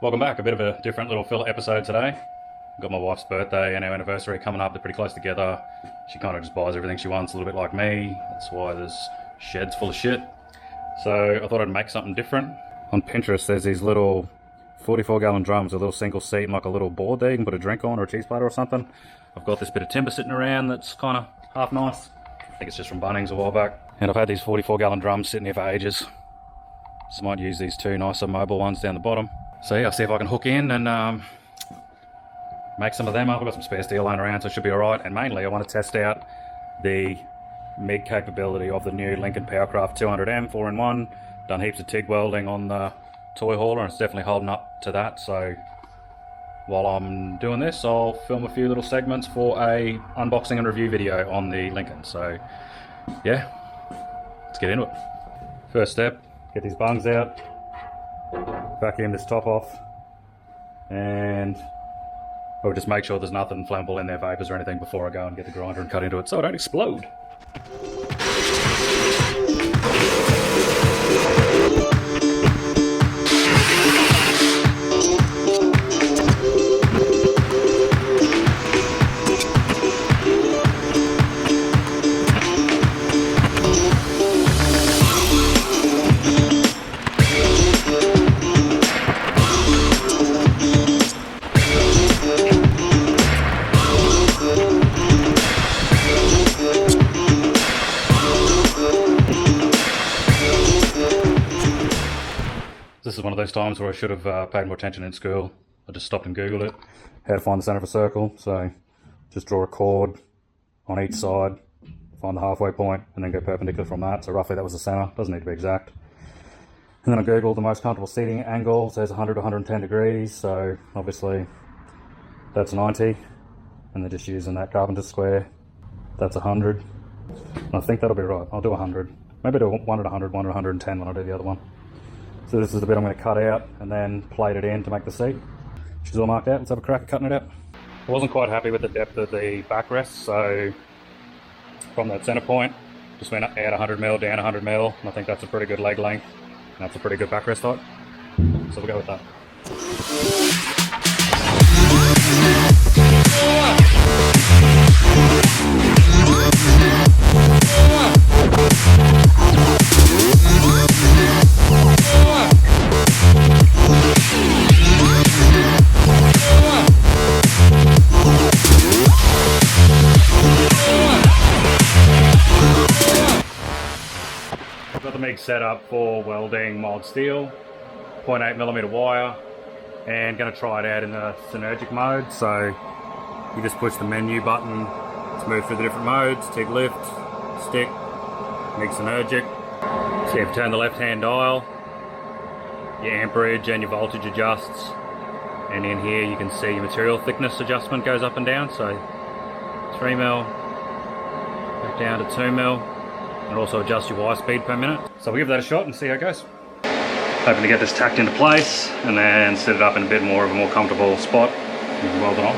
Welcome back. A bit of a different little filler episode today. Got my wife's birthday and our anniversary coming up. They're pretty close together. She kind of just buys everything she wants, a little bit like me. That's why there's sheds full of shit. So I thought I'd make something different. On Pinterest there's these little 44-gallon drums, a little single seat and like a little board there you can put a drink on or a cheese platter or something. I've got this bit of timber sitting around that's kind of half nice. I think it's just from Bunnings a while back. And I've had these 44-gallon drums sitting here for ages. So I might use these two nicer mobile ones down the bottom. So yeah, I'll see if I can hook in and make some of them up. I've got some spare steel lying around, so it should be alright. And mainly I want to test out the MIG capability of the new Lincoln Powercraft 200M 4-in-1. Done heaps of TIG welding on the toy hauler and it's definitely holding up to that. So while I'm doing this, I'll film a few little segments for a unboxing and review video on the Lincoln. So yeah, let's get into it. First step, get these bungs out, vacuum this top off, and I'll just make sure there's nothing flammable in there, vapors or anything, before I go and get the grinder and cut into it so it don't explode. This is one of those times where I should have paid more attention in school. I just stopped and googled it, how to find the centre of a circle. So just draw a chord on each side, find the halfway point, and then go perpendicular from that. So roughly that was the centre, doesn't need to be exact. And then I googled the most comfortable seating angle. It says 100 to 110 degrees, so obviously that's 90. And then just using that carpenter's square, that's 100. And I think that'll be right. I'll do 100. Maybe do one at 100, one at 110 when I do the other one. So this is the bit I'm going to cut out and then plate it in to make the seat. She's all marked out. Let's have a crack at cutting it out. I wasn't quite happy with the depth of the backrest, so from that centre point, just went out 100mm, down 100mm, and I think that's a pretty good leg length, and that's a pretty good backrest height. So we'll go with that. Got the MIG set up for welding mild steel, 0.8mm wire, and going to try it out in the synergic mode. So you just push the menu button to move through the different modes: TIG lift, stick, MIG synergic. So you have to turn the left hand dial, your amperage and your voltage adjusts, and in here you can see your material thickness adjustment goes up and down. So 3mm, back down to 2mm. And also adjust your wire speed per minute. So we'll give that a shot and see how it goes. Hoping to get this tacked into place and then set it up in a bit more of a more comfortable spot and weld it on.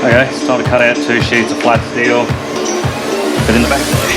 Okay, it's time to cut out 2 sheets of flat steel, fit in the back there.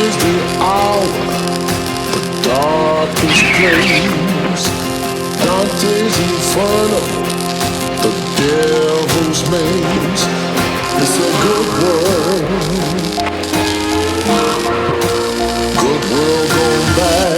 is the hour, the darkest place. Dante's Inferno, the devil's maze. It's a good world gone bad.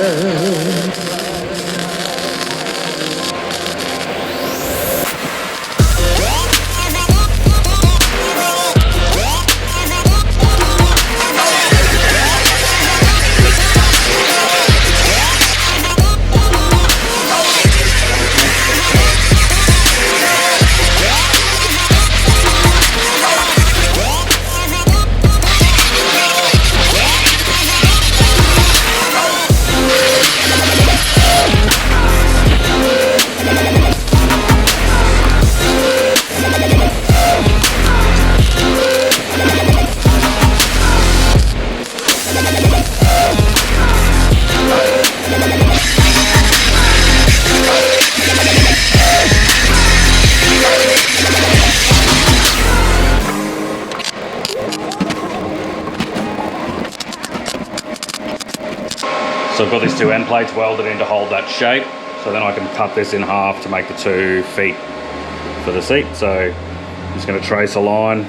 So I've got these two end plates welded in to hold that shape, so then I can cut this in half to make the 2 feet for the seat. So I'm just going to trace a line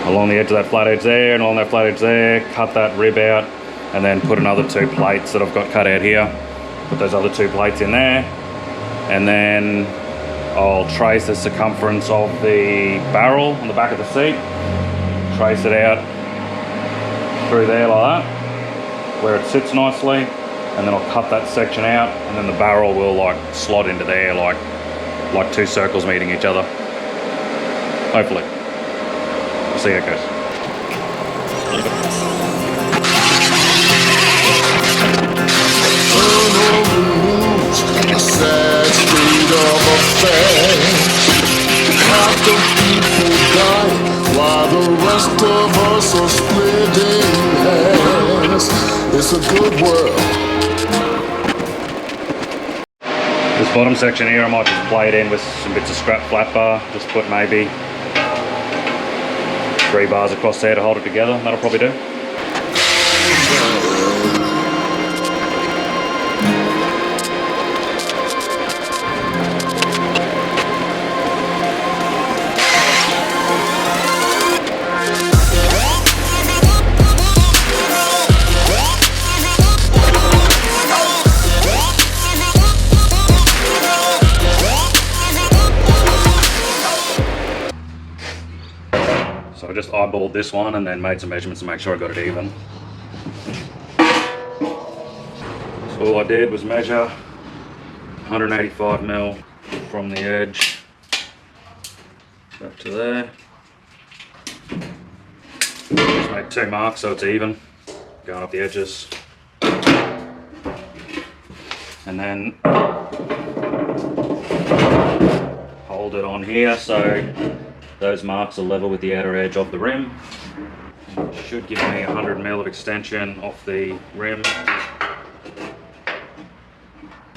along the edge of that flat edge there and along that flat edge there, cut that rib out, and then put another 2 plates that I've got cut out here, put those other 2 plates in there, and then I'll trace the circumference of the barrel on the back of the seat, trace it out through there like that, where it sits nicely, and then I'll cut that section out, and then the barrel will like slot into there like 2 circles meeting each other. Hopefully. We'll see how it goes. A sad state of affairs. Half the people die while the rest of us are splitting hairs. It's a good world. This bottom section here I might just play it in with some bits of scrap flat bar. Just put maybe 3 bars across there to hold it together. That'll probably do. So I just eyeballed this one and then made some measurements to make sure I got it even. So all I did was measure 185mm from the edge up to there. Just made 2 marks so it's even, going up the edges. And then hold it on here so those marks are level with the outer edge of the rim. Should give me 100mm of extension off the rim.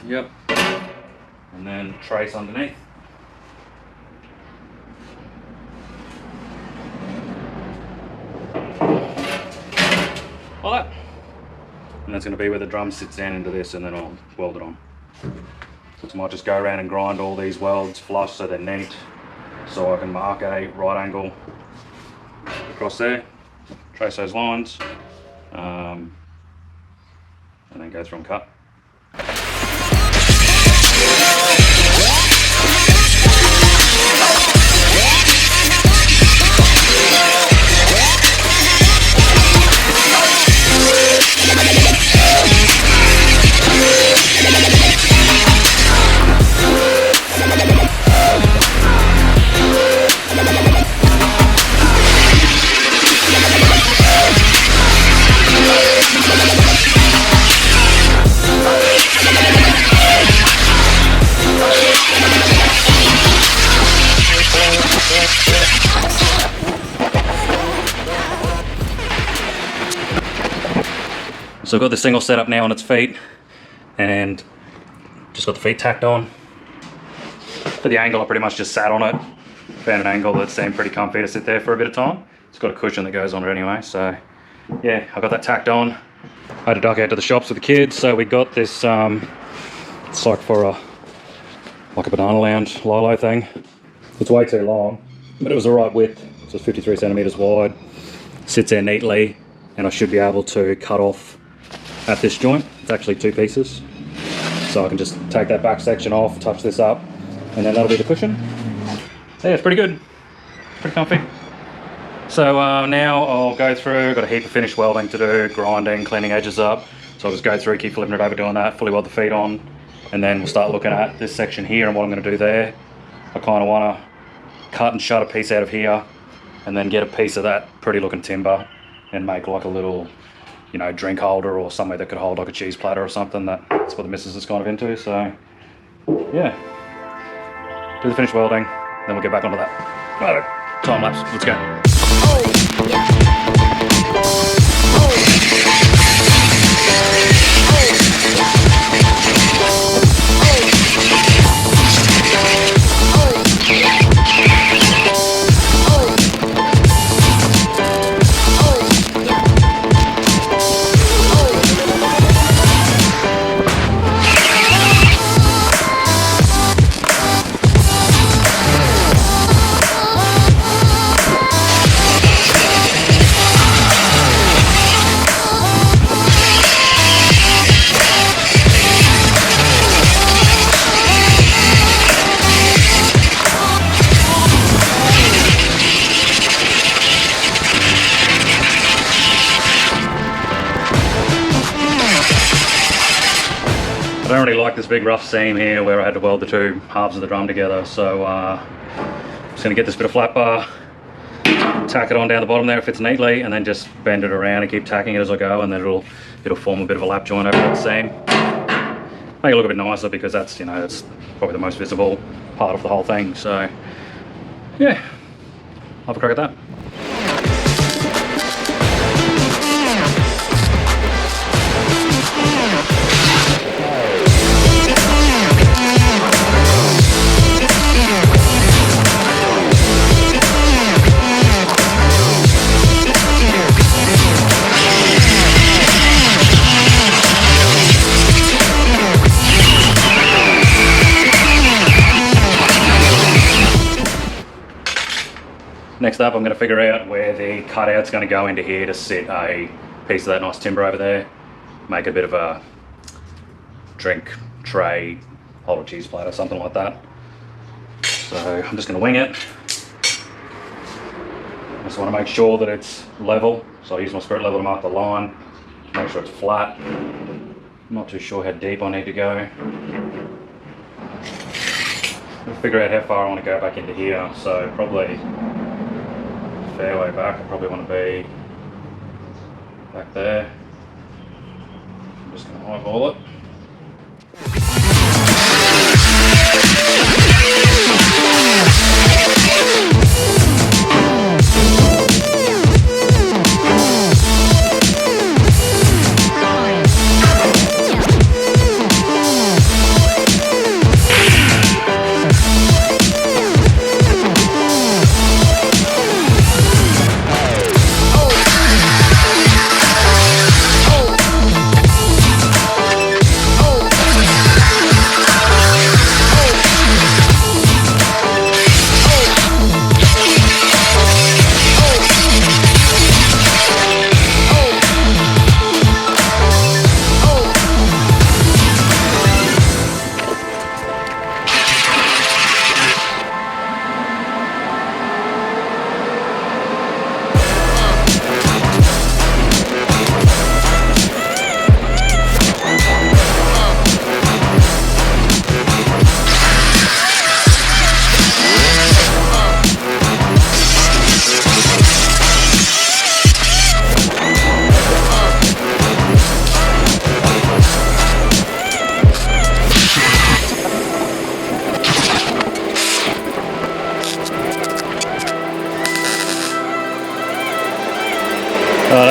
Yep. And then trace underneath. Like that. And that's going to be where the drum sits down into this, and then I'll weld it on. So I might just go around and grind all these welds flush so they're neat, so I can mark a right angle across there, trace those lines, and then go through and cut. So I've got this single set up now on its feet, and just got the feet tacked on. For the angle, I pretty much just sat on it. Found an angle that seemed pretty comfy to sit there for a bit of time. It's got a cushion that goes on it anyway, so yeah, I got that tacked on. I had to duck out to the shops with the kids, so we got this, it's like for a banana lounge Lilo thing. It's way too long, but it was the right width, so it's 53 centimeters wide. Sits there neatly, and I should be able to cut off at this joint. It's actually 2 pieces. So I can just take that back section off, touch this up, and then that'll be the cushion. So yeah, it's pretty good, pretty comfy. So now I'll go through, got a heap of finished welding to do, grinding, cleaning edges up. So I'll just go through, keep flipping it over, doing that, fully weld the feet on, and then we'll start looking at this section here and what I'm going to do there. I kind of want to cut and shut a piece out of here, and then get a piece of that pretty looking timber and make like a little, you know, drink holder or somewhere that could hold like a cheese platter or something. That's what the missus is kind of into. So yeah, do the finished welding, then we'll get back onto that. Right, time lapse, let's go. I don't really like this big rough seam here where I had to weld the 2 halves of the drum together, so I'm just going to get this bit of flat bar, tack it on down the bottom there, it fits neatly, and then just bend it around and keep tacking it as I go, and then it'll form a bit of a lap joint over that seam. Make it look a bit nicer because that's, you know, that's probably the most visible part of the whole thing. So yeah, I'll have a crack at that. Next up, I'm going to figure out where the cutout's going to go into here to sit a piece of that nice timber over there. Make a bit of a drink tray, hold a cheese platter, something like that. So I'm just going to wing it. I just want to make sure that it's level. So I use my spirit level to mark the line, make sure it's flat. I'm not too sure how deep I need to go. I'll figure out how far I want to go back into here. So probably fair way back, I probably want to be back there. I'm just going to eyeball it.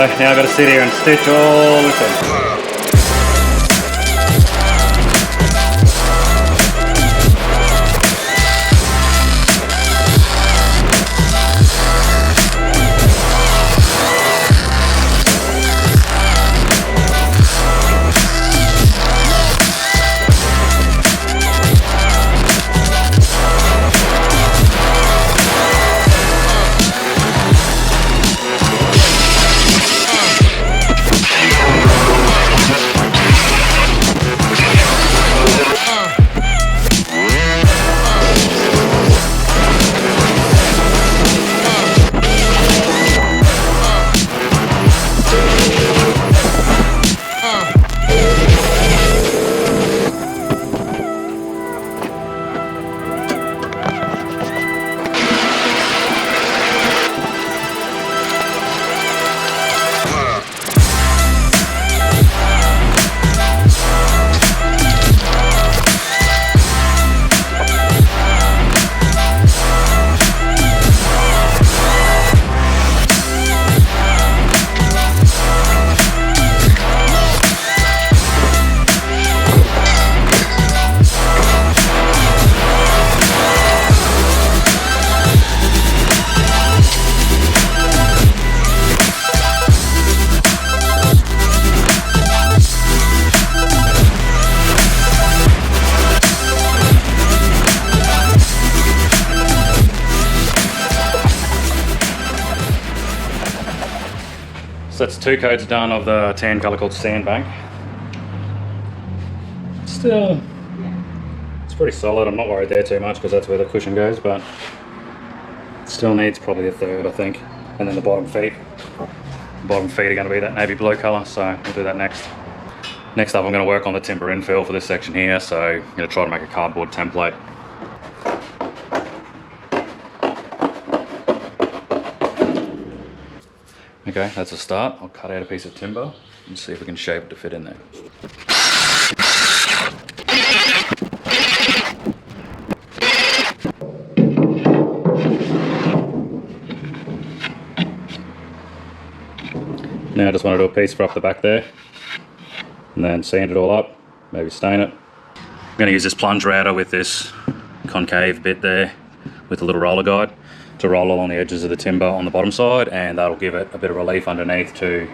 Righto, now I've got to sit here and stitch all this in. 2 coats done of the tan colour called Sandbank. Still, it's pretty solid. I'm not worried there too much because that's where the cushion goes, but still needs probably a 1/3, I think. And then the bottom feet. The bottom feet are going to be that navy blue colour, so we'll do that next. Next up, I'm going to work on the timber infill for this section here, so I'm going to try to make a cardboard template. Okay, that's a start. I'll cut out a piece of timber and see if we can shape it to fit in there. Now I just want to do a piece for up the back there and then sand it all up, maybe stain it. I'm going to use this plunge router with this concave bit there with a little roller guide to roll along the edges of the timber on the bottom side, and that'll give it a bit of relief underneath to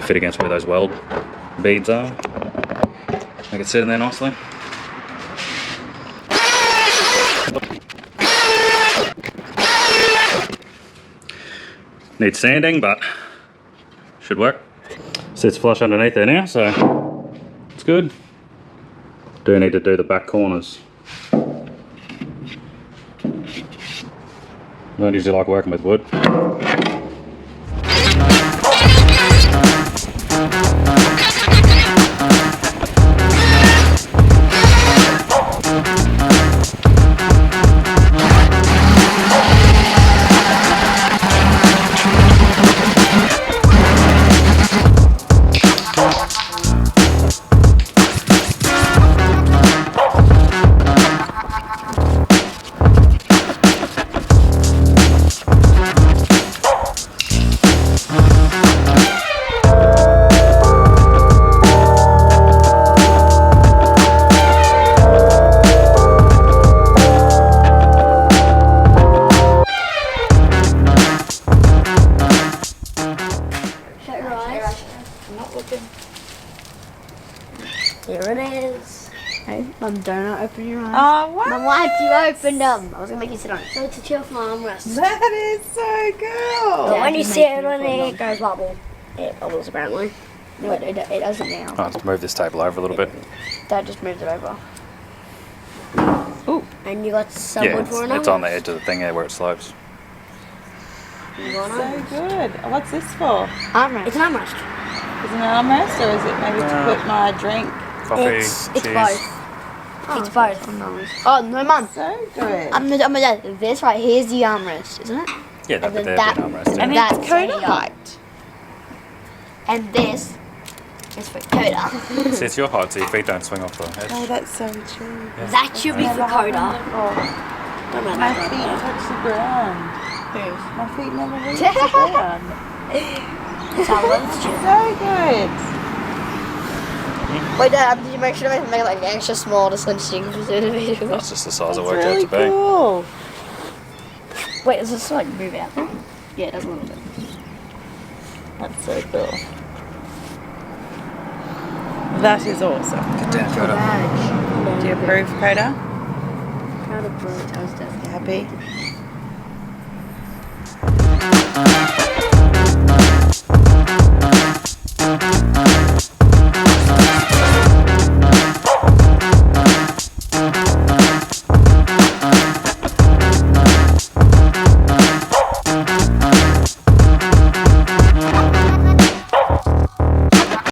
fit against where those weld beads are. Make it sit in there nicely. Needs sanding, but should work. Sits flush underneath there now, so it's good. Do need to do the back corners. I don't usually like working with wood. Here it is. Hey, Mum, don't open your eyes. Oh, wow. Mum, why'd you open them? I was going to make you sit on it. So to chill for my armrest. That is so cool. But when you sit on it, it goes bubble. It bubbles apparently. No, it doesn't now. I'll just move this table over a little bit. Dad just moved it over. Ooh. And you got some Yeah, wood for an it's on the edge of the thing here where it slopes. You want So it? good. What's this for? Armrest. It's an armrest. Is it an armrest or is it maybe to put my drink? Coffee, It's cheese. both. It's both. Oh, no, Mum. So good. I'm my dad. This right here's the armrest, isn't it? Yeah, And that'd then be an armrest. And Yeah. that- it's Coda That's height. And this is for Coda. See, it's your height, so your feet don't swing off the edge. Oh, that's so true. That should be for Never happened Coda. before. Don't know My that feet right touch the ground. Who's? My feet never reach the ground. That's how it is. So good. Wait, Dad, did you make sure to make it like extra small just so you can do the video? That's just the size it That's worked really out to be. cool. Wait, does this like move out there? Yeah, it does a little bit. That's so cool. That is awesome. Get down, Coda. Do you approve, Coda? Proud of bro, toast You happy?